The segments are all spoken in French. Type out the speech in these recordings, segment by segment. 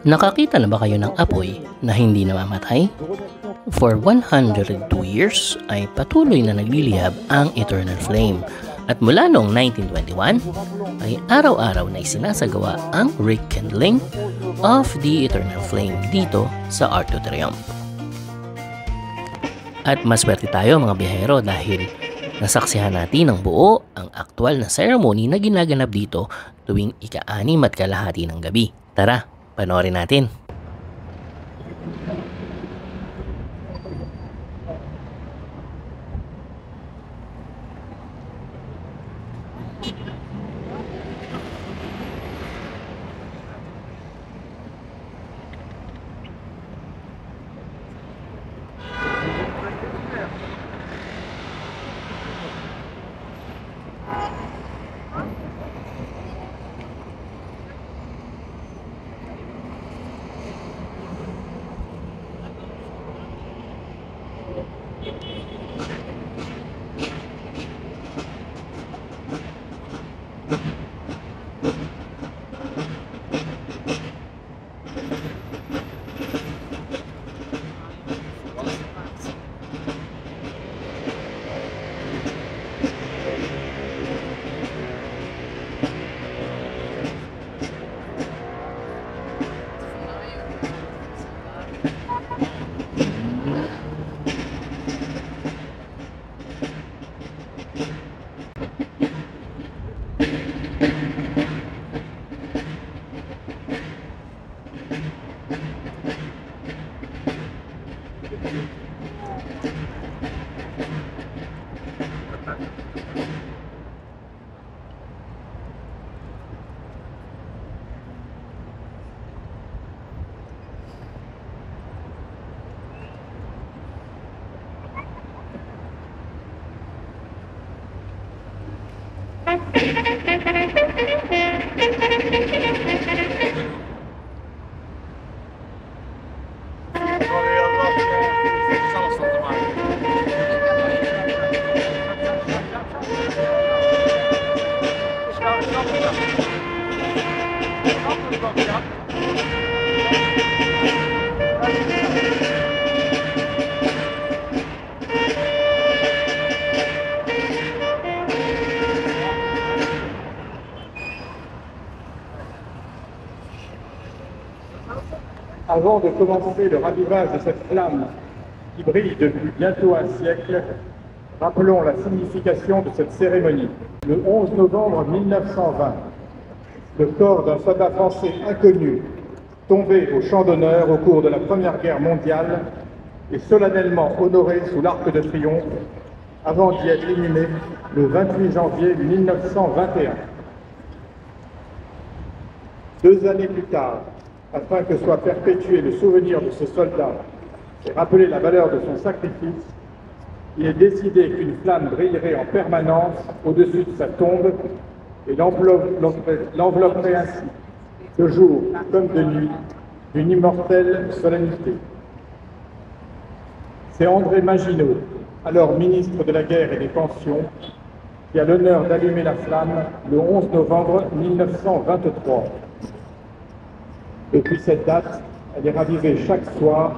Nakakita na ba kayo ng apoy na hindi namamatay? For 102 years ay patuloy na naglilihab ang Eternal Flame. At mula noong 1921 ay araw-araw na isinasagawa ang rekindling of the Eternal Flame dito sa Arc de Triomphe. At maswerte tayo mga biyahero dahil nasaksihan natin ng buo ang aktwal na ceremony na ginaganap dito tuwing ika-6 at kalahati ng gabi. Tara, panoorin natin. Avant de commencer le ravivage de cette flamme qui brille depuis bientôt un siècle, rappelons la signification de cette cérémonie. Le 11 novembre 1920, le corps d'un soldat français inconnu, tombé au champ d'honneur au cours de la Première Guerre mondiale, est solennellement honoré sous l'Arc de Triomphe avant d'y être inhumé le 28 janvier 1921. 2 années plus tard, afin que soit perpétué le souvenir de ce soldat et rappeler la valeur de son sacrifice, il est décidé qu'une flamme brillerait en permanence au-dessus de sa tombe et l'envelopperait ainsi, de jour comme de nuit, d'une immortelle solennité. C'est André Maginot, alors ministre de la Guerre et des Pensions, qui a l'honneur d'allumer la flamme le 11 novembre 1923. Depuis cette date, elle est ravivée chaque soir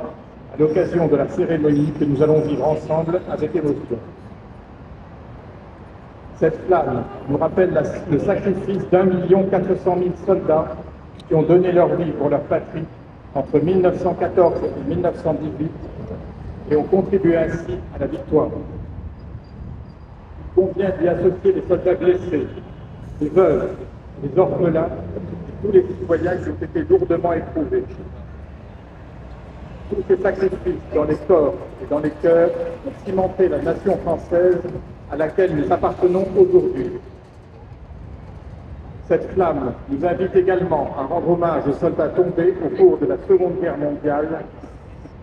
à l'occasion de la cérémonie que nous allons vivre ensemble avec émotion. Cette flamme nous rappelle le sacrifice d'1 400 000 soldats qui ont donné leur vie pour leur patrie entre 1914 et 1918 et ont contribué ainsi à la victoire. Il convient d'y associer les soldats blessés, les veuves, les orphelins, tous les citoyens qui ont été lourdement éprouvés. Tous ces sacrifices dans les corps et dans les cœurs ont cimenté la nation française à laquelle nous appartenons aujourd'hui. Cette flamme nous invite également à rendre hommage aux soldats tombés au cours de la Seconde Guerre mondiale,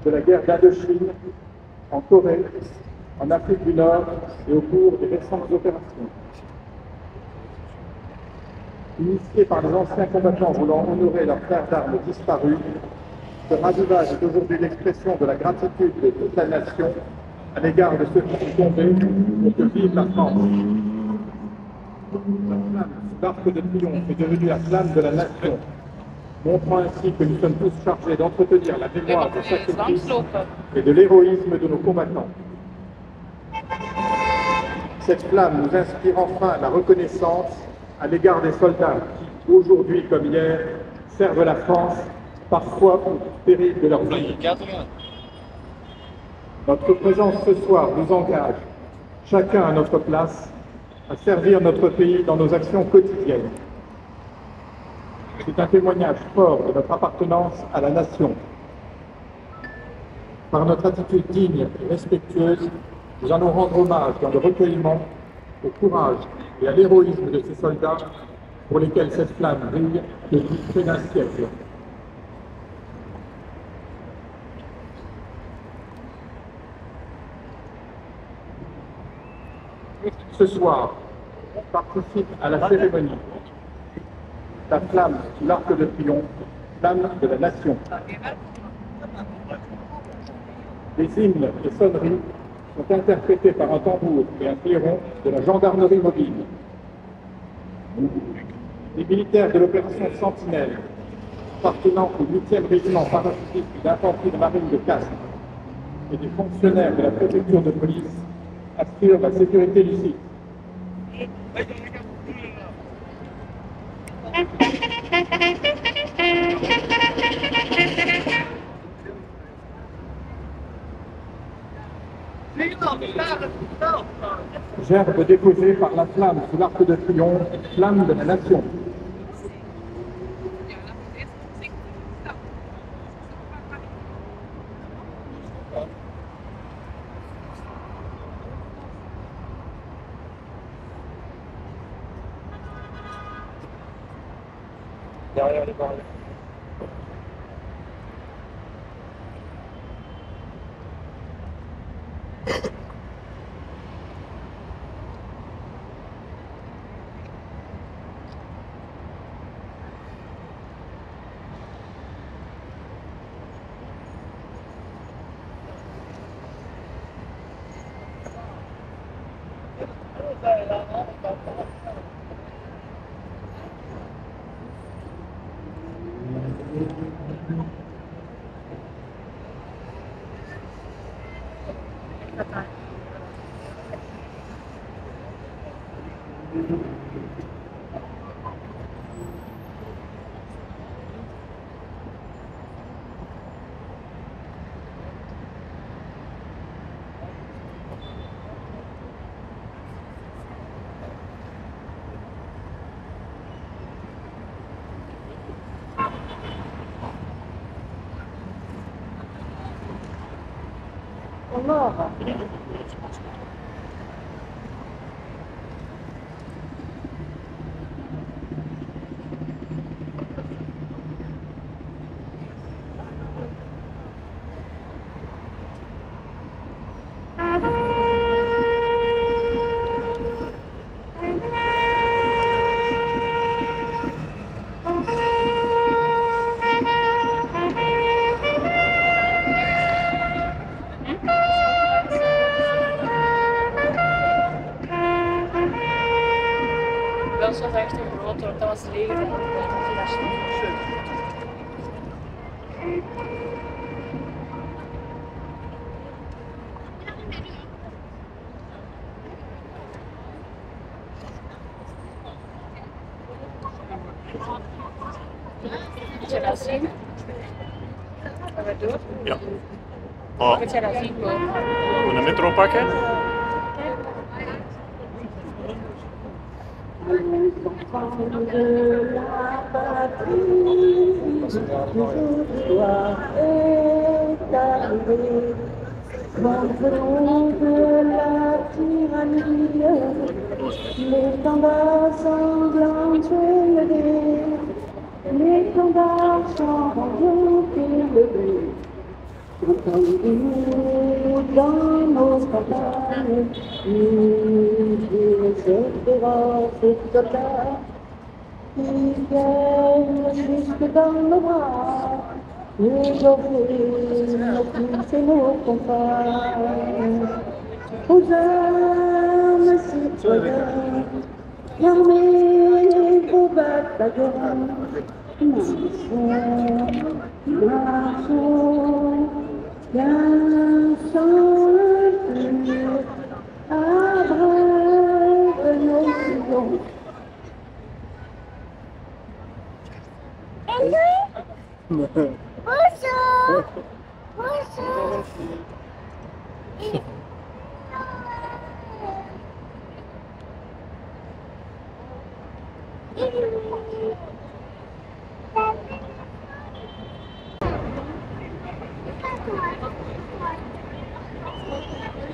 de la guerre d'Indochine, en Corée, en Afrique du Nord et au cours des récentes opérations. Initié par les anciens combattants voulant honorer leurs frères d'armes disparus, ce ravivage est aujourd'hui l'expression de la gratitude de toute la nation à l'égard de ceux qui sont tombés pour que vive la France. La flamme d'Arc de Triomphe est devenue la flamme de la nation. montrant ainsi que nous sommes tous chargés d'entretenir la mémoire du sacrifice et de l'héroïsme de nos combattants. Cette flamme nous inspire enfin la reconnaissance à l'égard des soldats qui, aujourd'hui comme hier, servent la France, parfois au péril de leur vie. Notre présence ce soir nous engage, chacun à notre place, à servir notre pays dans nos actions quotidiennes. C'est un témoignage fort de notre appartenance à la nation. Par notre attitude digne et respectueuse, nous allons rendre hommage dans le recueillement au courage et à l'héroïsme de ces soldats pour lesquels cette flamme brille depuis près d'un siècle. Ce soir, participe à la cérémonie la flamme sous l'arc de triomphe, flamme de la nation. Les hymnes et sonneries sont interprétés par un tambour et un clairon de la gendarmerie mobile. Les militaires de l'opération Sentinelle, appartenant au 8e régiment parachutistes d'infanterie de marine de Castres, et des fonctionnaires de la préfecture de police assurent la sécurité du site. Gerbe déposée par la flamme sous l'arc de triomphe, flamme de la nation. Derrière les barrières. mort. Wel zo echt een groot, dat was leeg. Moet je dat zien? Gaan we door? Ja. Oh, Moet je dat zien? moet een metro pakken? De la patrie, l'histoire est arrivée. Contre la tyrannie, l'étendard sanglant est levé. L'étendard sanglant est levé. Entendez-nous dans nos campagnes, nous espérons ces soldats qui viennent jusque dans nos bras, nous offrir nos fils et nos compagnes. Aux armes citoyens, l'armée vos bataillons, Bonjour. Bonjour.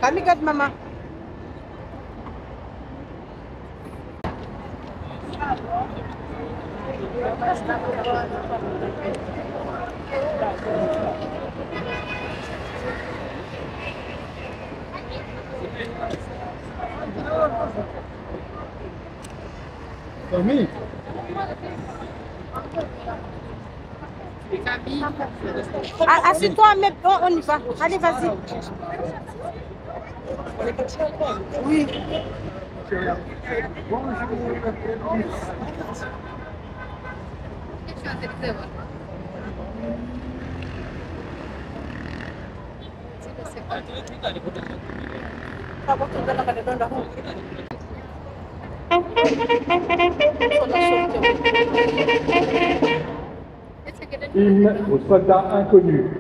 Kami kat mama. Camille, Assieds-toi, on y va. Allez, vas-y. Oui. hymne aux soldats inconnus.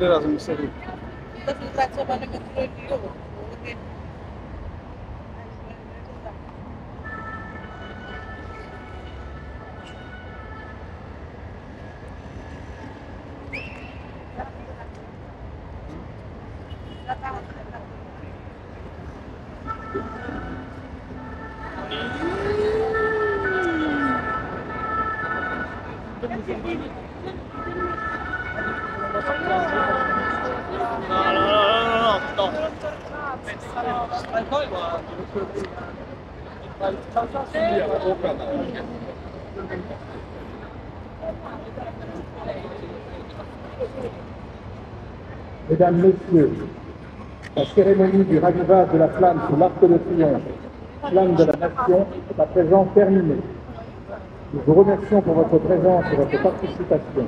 Ne lazım istediğin? Mesdames, Messieurs, la cérémonie du ravivage de la flamme sous l'Arc de Triomphe, flamme de la nation, est à présent terminée. Nous vous remercions pour votre présence et votre participation.